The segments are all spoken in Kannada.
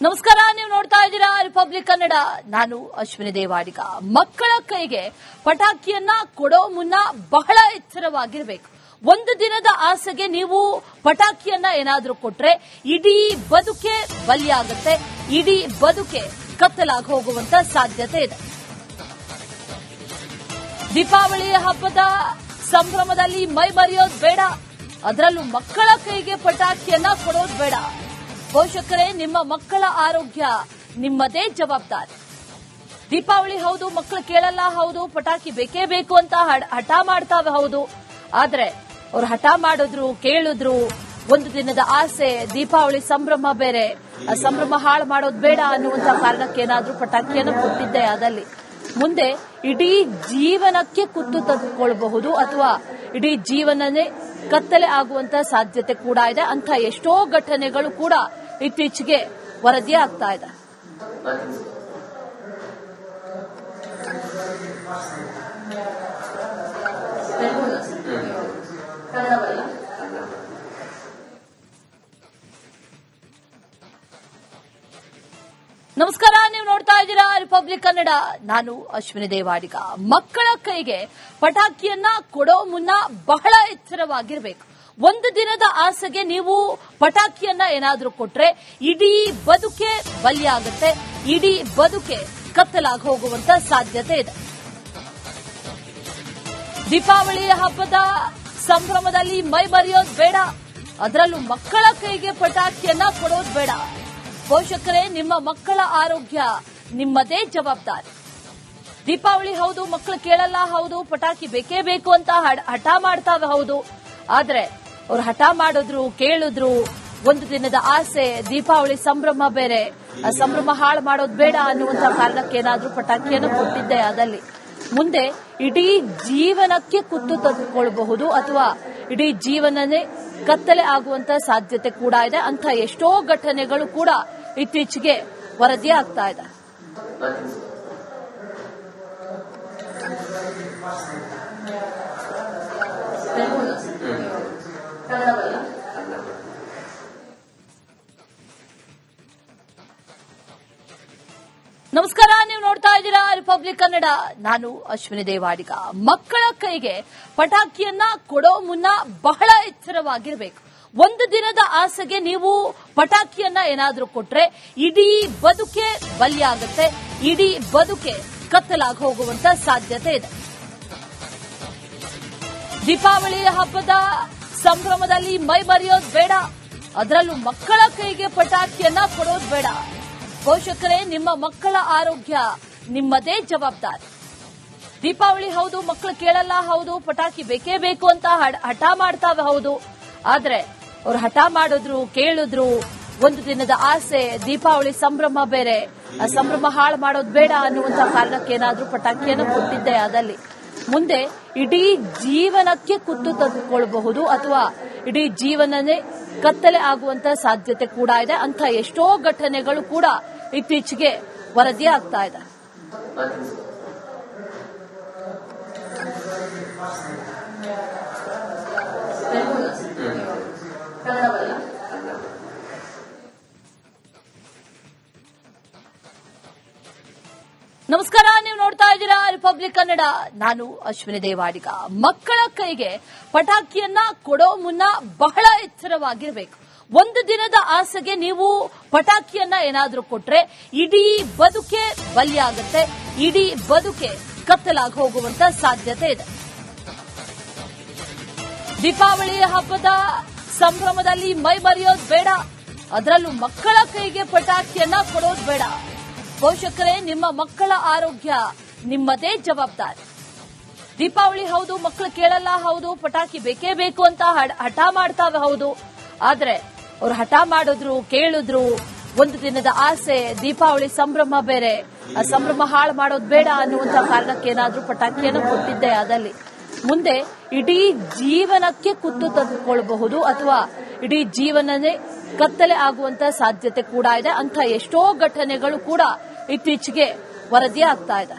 ನಮಸ್ಕಾರ, ನೀವು ನೋಡ್ತಾ ಇದ್ದೀರಾ ರಿಪಬ್ಲಿಕ್ ಕನ್ನಡ. ನಾನು ಅಶ್ವಿನಿ ದೇವಾಡಿಗ. ಮಕ್ಕಳ ಕೈಗೆ ಪಟಾಕಿಯನ್ನ ಕೊಡೋ ಮುನ್ನ ಬಹಳ ಎಚ್ಚರವಾಗಿರಬೇಕು. ಒಂದು ದಿನದ ಆಸೆಗೆ ನೀವು ಪಟಾಕಿಯನ್ನ ಏನಾದ್ರೂ ಕೊಟ್ರೆ ಇಡೀ ಬದುಕೆ ಬಲಿಯಾಗುತ್ತೆ, ಇಡೀ ಬದುಕೆ ಕತ್ತಲಾಗಿ ಹೋಗುವಂತ ಸಾಧ್ಯತೆ ಇದೆ. ದೀಪಾವಳಿಯ ಹಬ್ಬದ ಸಂಭ್ರಮದಲ್ಲಿ ಮೈ ಮರೆಯೋದು ಬೇಡ, ಅದರಲ್ಲೂ ಮಕ್ಕಳ ಕೈಗೆ ಪಟಾಕಿಯನ್ನ ಕೊಡೋದು ಬೇಡ. ಪೋಷಕರೇ, ನಿಮ್ಮ ಮಕ್ಕಳ ಆರೋಗ್ಯ ನಿಮ್ಮದೇ ಜವಾಬ್ದಾರಿ. ದೀಪಾವಳಿ ಹೌದು, ಮಕ್ಕಳು ಕೇಳಲ್ಲ, ಹೌದು, ಪಟಾಕಿ ಬೇಕೇ ಬೇಕು ಅಂತ ಹಠ ಮಾಡ್ತಾವೆ, ಹೌದು. ಆದ್ರೆ ಅವ್ರು ಹಠ ಮಾಡಿದ್ರು, ಕೇಳಿದ್ರು, ಒಂದು ದಿನದ ಆಸೆ, ದೀಪಾವಳಿ ಸಂಭ್ರಮ ಬೇರೆ, ಆ ಸಂಭ್ರಮ ಹಾಳು ಮಾಡೋದು ಬೇಡ ಅನ್ನುವಂತ ಕಾರಣಕ್ಕೇನಾದ್ರೂ ಪಟಾಕಿಯನ್ನು ಕೊಟ್ಟಿದ್ದೆ ಆದಲ್ಲಿ ಮುಂದೆ ಇಡೀ ಜೀವನಕ್ಕೆ ಕುತ್ತು ತೆಗೆದುಕೊಳ್ಳಬಹುದು ಅಥವಾ ಇಡೀ ಜೀವನನೇ ಕತ್ತಲೆ ಆಗುವಂತ ಸಾಧ್ಯತೆ ಕೂಡ ಇದೆ. ಅಂತ ಎಷ್ಟೋ ಘಟನೆಗಳು ಕೂಡ ಇತ್ತೀಚೆಗೆ ವರದಿ ಆಗ್ತಾ ಇದೆ. ನಮಸ್ಕಾರ, ನೀವು ನೋಡ್ತಾ ಇದ್ದೀರಾ ರಿಪಬ್ಲಿಕ್ ಕನ್ನಡ. ನಾನು ಅಶ್ವಿನಿ ದೇವಾಡಿಗ. ಮಕ್ಕಳ ಕೈಗೆ ಪಟಾಕಿಯನ್ನ ಕೊಡೋ ಮುನ್ನ ಬಹಳ ಎಚ್ಚರವಾಗಿರಬೇಕು. ಒಂದು ದಿನದ ಆಸೆಗೆ ನೀವು ಪಟಾಕಿಯನ್ನ ಏನಾದ್ರೂ ಕೊಟ್ರೆ ಇಡೀ ಬದುಕೆ ಬಲಿಯಾಗುತ್ತೆ, ಇಡೀ ಬದುಕೆ ಕತ್ತಲಾಗಿ ಹೋಗುವಂತ ಸಾಧ್ಯತೆ ಇದೆ. ದೀಪಾವಳಿಯ ಹಬ್ಬದ ಸಂಭ್ರಮದಲ್ಲಿ ಮೈ ಮರೆಯೋದು ಬೇಡ, ಅದರಲ್ಲೂ ಮಕ್ಕಳ ಕೈಗೆ ಪಟಾಕಿಯನ್ನ ಕೊಡೋದು ಬೇಡ. ಪೋಷಕರೇ, ನಿಮ್ಮ ಮಕ್ಕಳ ಆರೋಗ್ಯ ನಿಮ್ಮದೇ ಜವಾಬ್ದಾರಿ. ದೀಪಾವಳಿ ಹೌದು, ಮಕ್ಕಳು ಕೇಳಲ್ಲ, ಹೌದು, ಪಟಾಕಿ ಬೇಕೇ ಬೇಕು ಅಂತ ಹಠ ಮಾಡ್ತಾವೆ, ಹೌದು. ಆದ್ರೆ ಅವ್ರು ಹಠ ಮಾಡಿದ್ರು, ಕೇಳಿದ್ರು, ಒಂದು ದಿನದ ಆಸೆ, ದೀಪಾವಳಿ ಸಂಭ್ರಮ ಬೇರೆ, ಆ ಸಂಭ್ರಮ ಹಾಳು ಮಾಡೋದು ಬೇಡ ಅನ್ನುವಂತ ಕಾರಣಕ್ಕೇನಾದ್ರೂ ಪಟಾಕಿಯನ್ನು ಕೊಟ್ಟಿದ್ದೆ ಆದಲ್ಲಿ ಮುಂದೆ ಇಡೀ ಜೀವನಕ್ಕೆ ಕುತ್ತು ತೆಗೆದುಕೊಳ್ಳಬಹುದು ಅಥವಾ ಇಡೀ ಜೀವನನೇ ಕತ್ತಲೆ ಆಗುವಂತ ಸಾಧ್ಯತೆ ಕೂಡ ಇದೆ. ಅಂತ ಎಷ್ಟೋ ಘಟನೆಗಳು ಕೂಡ ಇತ್ತೀಚೆಗೆ ವರದಿ ಆಗ್ತಾ ಇದೆ. ನಮಸ್ಕಾರ, ನೀವು ನೋಡ್ತಾ ಇದ್ದೀರಾ ರಿಪಬ್ಲಿಕ್ ಕನ್ನಡ. ನಾನು ಅಶ್ವಿನಿ ದೇವಾಡಿಗ. ಮಕ್ಕಳ ಕೈಗೆ ಪಟಾಕಿಯನ್ನ ಕೊಡೋ ಮುನ್ನ ಬಹಳ ಎಚ್ಚರವಾಗಿರಬೇಕು. ಒಂದು ದಿನದ ಆಸೆಗೆ ನೀವು ಪಟಾಕಿಯನ್ನ ಏನಾದ್ರೂ ಕೊಟ್ರೆ ಇಡೀ ಬದುಕೆ ಬಲಿಯಾಗುತ್ತೆ, ಇಡೀ ಬದುಕೆ ಕತ್ತಲಾಗಿ ಹೋಗುವಂತ ಸಾಧ್ಯತೆ ಇದೆ. ದೀಪಾವಳಿಯ ಹಬ್ಬದ ಸಂಭ್ರಮದಲ್ಲಿ ಮೈ ಮರೆಯೋದು ಬೇಡ, ಅದರಲ್ಲೂ ಮಕ್ಕಳ ಕೈಗೆ ಪಟಾಕಿಯನ್ನ ಕೊಡೋದು ಬೇಡ. ಪೋಷಕರೇ, ನಿಮ್ಮ ಮಕ್ಕಳ ಆರೋಗ್ಯ ನಿಮ್ಮದೇ ಜವಾಬ್ದಾರಿ. ದೀಪಾವಳಿ ಹೌದು, ಮಕ್ಕಳು ಕೇಳಲ್ಲ, ಹೌದು, ಪಟಾಕಿ ಬೇಕೇ ಬೇಕು ಅಂತ ಹಠ ಮಾಡ್ತಾವೆ, ಹೌದು. ಆದ್ರೆ ಅವ್ರು ಹಠ ಮಾಡಿದ್ರು, ಕೇಳಿದ್ರು, ಒಂದು ದಿನದ ಆಸೆ, ದೀಪಾವಳಿ ಸಂಭ್ರಮ ಬೇರೆ, ಆ ಸಂಭ್ರಮ ಹಾಳು ಮಾಡೋದು ಬೇಡ ಅನ್ನುವಂತ ಕಾರಣಕ್ಕೇನಾದ್ರೂ ಪಟಾಕಿಯನ್ನು ಕೊಟ್ಟಿದ್ದೆ ಆದಲ್ಲಿ ಮುಂದೆ ಇಡೀ ಜೀವನಕ್ಕೆ ಕುತ್ತು ತೆಗೆದುಕೊಳ್ಳಬಹುದು ಅಥವಾ ಇಡೀ ಜೀವನನೇ ಕತ್ತಲೆ ಆಗುವಂತ ಸಾಧ್ಯತೆ ಕೂಡ ಇದೆ. ಅಂತ ಎಷ್ಟೋ ಘಟನೆಗಳು ಕೂಡ ಇತ್ತೀಚೆಗೆ ವರದಿ ಆಗ್ತಾ ಇದೆ. ನಮಸ್ಕಾರ, ನೀವು ನೋಡ್ತಾ ಇದ್ದೀರಾ ರಿಪಬ್ಲಿಕ್ ಕನ್ನಡ. ನಾನು ಅಶ್ವಿನಿ ದೇವಾಡಿಗ. ಮಕ್ಕಳ ಕೈಗೆ ಪಟಾಕಿಯನ್ನ ಕೊಡೋ ಮುನ್ನ ಬಹಳ ಎಚ್ಚರವಾಗಿರಬೇಕು. ಒಂದು ದಿನದ ಆಸೆಗೆ ನೀವು ಪಟಾಕಿಯನ್ನ ಏನಾದ್ರೂ ಕೊಟ್ರೆ ಇಡೀ ಬದುಕೆ ಬಲಿಯಾಗುತ್ತೆ, ಇಡೀ ಬದುಕೆ ಕತ್ತಲಾಗಿ ಹೋಗುವಂತ ಸಾಧ್ಯತೆ ಇದೆ. ದೀಪಾವಳಿಯ ಹಬ್ಬದ ಸಂಭ್ರಮದಲ್ಲಿ ಮೈ ಮರೆಯೋದು ಬೇಡ, ಅದರಲ್ಲೂ ಮಕ್ಕಳ ಕೈಗೆ ಪಟಾಕಿಯನ್ನ ಕೊಡೋದು ಬೇಡ. ಪೋಷಕರೇ, ನಿಮ್ಮ ಮಕ್ಕಳ ಆರೋಗ್ಯ ನಿಮ್ಮದೇ ಜವಾಬ್ದಾರಿ. ದೀಪಾವಳಿ ಹೌದು, ಮಕ್ಕಳು ಕೇಳಲ್ಲ, ಹೌದು, ಪಟಾಕಿ ಬೇಕೇ ಬೇಕು ಅಂತ ಹಠ ಮಾಡ್ತಾವೆ, ಹೌದು. ಆದ್ರೆ ಅವ್ರು ಹಠ ಮಾಡಿದ್ರು, ಕೇಳಿದ್ರು, ಒಂದು ದಿನದ ಆಸೆ, ದೀಪಾವಳಿ ಸಂಭ್ರಮ ಬೇರೆ, ಆ ಸಂಭ್ರಮ ಹಾಳು ಮಾಡೋದು ಬೇಡ ಅನ್ನುವಂತ ಕಾರಣಕ್ಕೇನಾದ್ರೂ ಪಟಾಕಿಯನ್ನು ಕೊಟ್ಟಿದ್ದೆ ಆದಲ್ಲಿ ಮುಂದೆ ಇಡೀ ಜೀವನಕ್ಕೆ ಕುತ್ತು ತೆಗೆದುಕೊಳ್ಳಬಹುದು ಅಥವಾ ಇಡೀ ಜೀವನನೇ ಕತ್ತಲೆ ಆಗುವಂತ ಸಾಧ್ಯತೆ ಕೂಡ ಇದೆ. ಅಂತ ಎಷ್ಟೋ ಘಟನೆಗಳು ಕೂಡ ಇತ್ತೀಚೆಗೆ ವರದಿ ಆಗ್ತಾ ಇದೆ.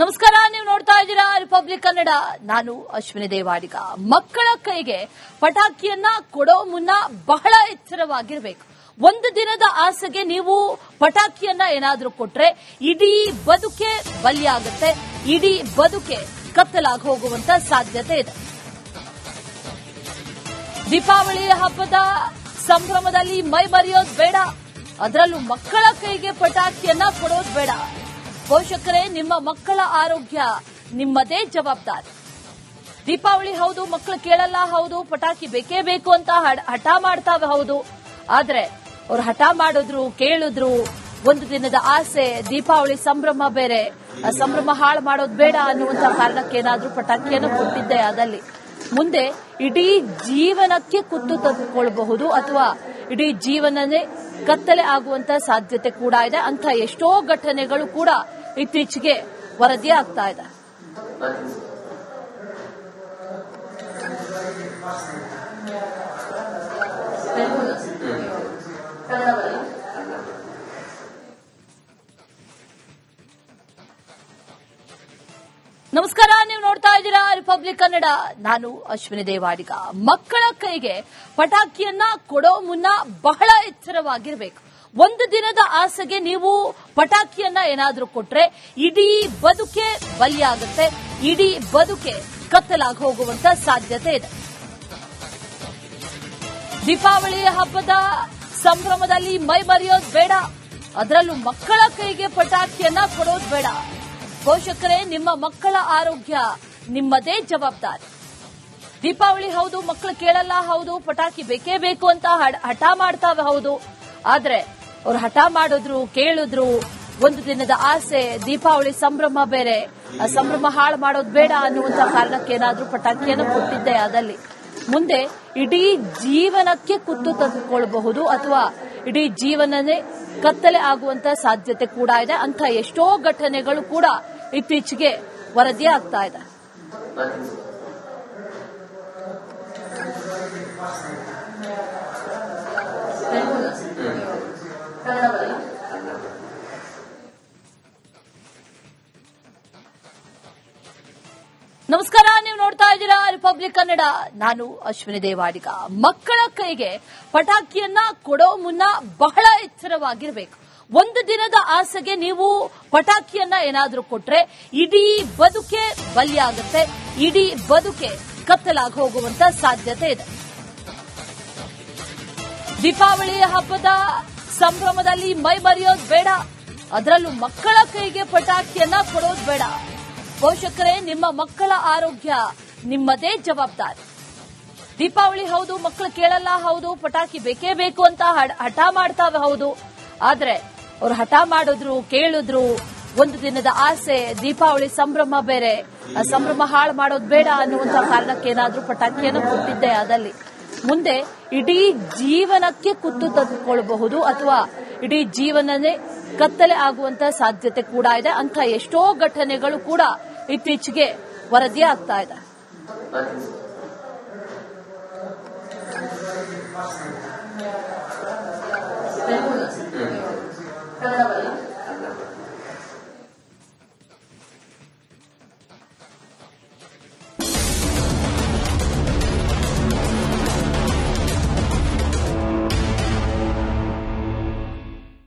ನಮಸ್ಕಾರ, ನೀವು ನೋಡ್ತಾ ಇದ್ದೀರಾ ರಿಪಬ್ಲಿಕ್ ಕನ್ನಡ. ನಾನು ಅಶ್ವಿನಿ ದೇವಾಡಿಗ. ಮಕ್ಕಳ ಕೈಗೆ ಪಟಾಕಿಯನ್ನ ಕೊಡೋ ಮುನ್ನ ಬಹಳ ಎಚ್ಚರವಾಗಿರಬೇಕು. ಒಂದು ದಿನದ ಆಸೆಗೆ ನೀವು ಪಟಾಕಿಯನ್ನ ಏನಾದ್ರೂ ಕೊಟ್ರೆ ಇಡೀ ಬದುಕೆ ಬಲಿಯಾಗುತ್ತೆ, ಇಡೀ ಬದುಕೆ ಕತ್ತಲಾಗಿ ಹೋಗುವಂತ ಸಾಧ್ಯತೆ ಇದೆ. ದೀಪಾವಳಿ ಹಬ್ಬದ ಸಂಭ್ರಮದಲ್ಲಿ ಮೈ ಮರೆಯೋದು ಬೇಡ, ಅದರಲ್ಲೂ ಮಕ್ಕಳ ಕೈಗೆ ಪಟಾಕಿಯನ್ನ ಕೊಡೋದು ಬೇಡ. ಪೋಷಕರೇ, ನಿಮ್ಮ ಮಕ್ಕಳ ಆರೋಗ್ಯ ನಿಮ್ಮದೇ ಜವಾಬ್ದಾರಿ. ದೀಪಾವಳಿ ಹೌದು, ಮಕ್ಕಳು ಕೇಳಲ್ಲ, ಹೌದು, ಪಟಾಕಿ ಬೇಕೇ ಬೇಕು ಅಂತ ಹಠ ಮಾಡ್ತಾವೆ, ಹೌದು. ಆದ್ರೆ ಅವ್ರು ಹಠ ಮಾಡಿದ್ರು, ಕೇಳಿದ್ರು, ಒಂದು ದಿನದ ಆಸೆ, ದೀಪಾವಳಿ ಸಂಭ್ರಮ ಬೇರೆ, ಆ ಸಂಭ್ರಮ ಹಾಳು ಮಾಡೋದು ಬೇಡ ಅನ್ನುವಂತ ಕಾರಣಕ್ಕೆ ಏನಾದ್ರೂ ಪಟಾಕಿಯನ್ನು ಕೊಟ್ಟಿದ್ದೆ ಆದಲ್ಲಿ ಮುಂದೆ ಇಡೀ ಜೀವನಕ್ಕೆ ಕುತ್ತು ತಂದುಕೊಳ್ಳಬಹುದು ಅಥವಾ ಇಡೀ ಜೀವನನೇ ಕತ್ತಲೆ ಆಗುವಂತ ಸಾಧ್ಯತೆ ಕೂಡ ಇದೆ. ಅಂತ ಎಷ್ಟೋ ಘಟನೆಗಳು ಕೂಡ ಇತ್ತೀಚೆಗೆ ವರದಿ ಆಗ್ತಾ ಇದೆ. ನಮಸ್ಕಾರ, ನೀವು ನೋಡ್ತಾ ಇದ್ದೀರಾ ರಿಪಬ್ಲಿಕ್ ಕನ್ನಡ. ನಾನು ಅಶ್ವಿನಿ ದೇವಾಡಿಗ. ಮಕ್ಕಳ ಕೈಗೆ ಪಟಾಕಿಯನ್ನ ಕೊಡೋ ಮುನ್ನ ಬಹಳ ಎಚ್ಚರವಾಗಿರಬೇಕು. ಒಂದು ದಿನದ ಆಸೆಗೆ ನೀವು ಪಟಾಕಿಯನ್ನ ಏನಾದ್ರೂ ಕೊಟ್ರೆ ಇಡೀ ಬದುಕೆ ಬಲಿಯಾಗುತ್ತೆ, ಇಡೀ ಬದುಕೆ ಕತ್ತಲಾಗಿ ಹೋಗುವಂತ ಸಾಧ್ಯತೆ ಇದೆ. ದೀಪಾವಳಿ ಹಬ್ಬದ ಸಂಭ್ರಮದಲ್ಲಿ ಮೈ ಮರೆಯೋದು ಬೇಡ, ಅದರಲ್ಲೂ ಮಕ್ಕಳ ಕೈಗೆ ಪಟಾಕಿಯನ್ನ ಕೊಡೋದು ಬೇಡ. ಪೋಷಕರೇ, ನಿಮ್ಮ ಮಕ್ಕಳ ಆರೋಗ್ಯ ನಿಮ್ಮದೇ ಜವಾಬ್ದಾರಿ. ದೀಪಾವಳಿ ಹೌದು, ಮಕ್ಕಳು ಕೇಳಲ್ಲ, ಹೌದು, ಪಟಾಕಿ ಬೇಕೇ ಬೇಕು ಅಂತ ಹಠ ಮಾಡ್ತಾವೆ, ಹೌದು. ಆದ್ರೆ ಅವ್ರು ಹಠ ಮಾಡಿದ್ರು, ಕೇಳಿದ್ರು, ಒಂದು ದಿನದ ಆಸೆ, ದೀಪಾವಳಿ ಸಂಭ್ರಮ ಬೇರೆ, ಆ ಸಂಭ್ರಮ ಹಾಳು ಮಾಡೋದು ಬೇಡ ಅನ್ನುವಂತ ಕಾರಣಕ್ಕೆ ಏನಾದ್ರೂ ಪಟಾಕಿಯನ್ನು ಕೊಟ್ಟಿದ್ದೆ ಆದಲ್ಲಿ ಮುಂದೆ ಇಡೀ ಜೀವನಕ್ಕೆ ಕುತ್ತು ತಂದುಕೊಳ್ಳಬಹುದು ಅಥವಾ ಇಡೀ ಜೀವನನೇ ಕತ್ತಲೆ ಆಗುವಂತ ಸಾಧ್ಯತೆ ಕೂಡ ಇದೆ. ಅಂತ ಎಷ್ಟೋ ಘಟನೆಗಳು ಕೂಡ ಇತ್ತೀಚೆಗೆ ವರದಿ ಆಗ್ತಾ ಇದೆ. ನಮಸ್ಕಾರ, ನೀವು ನೋಡ್ತಾ ಇದ್ದೀರಾ ರಿಪಬ್ಲಿಕ್ ಕನ್ನಡ. ನಾನು ಅಶ್ವಿನಿ ದೇವಾಡಿಗ. ಮಕ್ಕಳ ಕೈಗೆ ಪಟಾಕಿಯನ್ನ ಕೊಡೋ ಮುನ್ನ ಬಹಳ ಎಚ್ಚರವಾಗಿರಬೇಕು. ಒಂದು ದಿನದ ಆಸೆಗೆ ನೀವು ಪಟಾಕಿಯನ್ನ ಏನಾದ್ರೂ ಕೊಟ್ರೆ ಇಡೀ ಬದುಕೆ ಬಲಿಯಾಗುತ್ತೆ, ಇಡೀ ಬದುಕೆ ಕತ್ತಲಾಗಿ ಹೋಗುವಂತ ಸಾಧ್ಯತೆ ಇದೆ. ದೀಪಾವಳಿ ಹಬ್ಬದ ಸಂಭ್ರಮದಲ್ಲಿ ಮೈ ಮರೆಯೋದು ಬೇಡ, ಅದರಲ್ಲೂ ಮಕ್ಕಳ ಕೈಗೆ ಪಟಾಕಿಯನ್ನ ಕೊಡೋದು ಬೇಡ. ಪೋಷಕರೇ, ನಿಮ್ಮ ಮಕ್ಕಳ ಆರೋಗ್ಯ ನಿಮ್ಮದೇ ಜವಾಬ್ದಾರಿ. ದೀಪಾವಳಿ ಹೌದು, ಮಕ್ಕಳು ಕೇಳಲ್ಲ, ಹೌದು, ಪಟಾಕಿ ಬೇಕೇ ಬೇಕು ಅಂತ ಹಠ ಮಾಡ್ತಾವೆ, ಹೌದು. ಆದ್ರೆ ಅವ್ರು ಹಠ ಮಾಡಿದ್ರು, ಕೇಳಿದ್ರು, ಒಂದು ದಿನದ ಆಸೆ, ದೀಪಾವಳಿ ಸಂಭ್ರಮ ಬೇರೆ, ಆ ಸಂಭ್ರಮ ಹಾಳು ಮಾಡೋದು ಬೇಡ ಅನ್ನುವಂತ ಕಾರಣಕ್ಕೆ ಏನಾದ್ರೂ ಪಟಾಕಿಯನ್ನು ಕೊಟ್ಟಿದ್ದೆ ಆದಲ್ಲಿ ಮುಂದೆ ಇಡೀ ಜೀವನಕ್ಕೆ ಕುತ್ತು ತಂದುಕೊಳ್ಳಬಹುದು ಅಥವಾ ಇಡೀ ಜೀವನನೇ ಕತ್ತಲೆ ಆಗುವಂತ ಸಾಧ್ಯತೆ ಕೂಡ ಇದೆ. ಅಂತ ಎಷ್ಟೋ ಘಟನೆಗಳು ಕೂಡ ಇತ್ತೀಚೆಗೆ ವರದಿ ಆಗ್ತಾ ಇದೆ.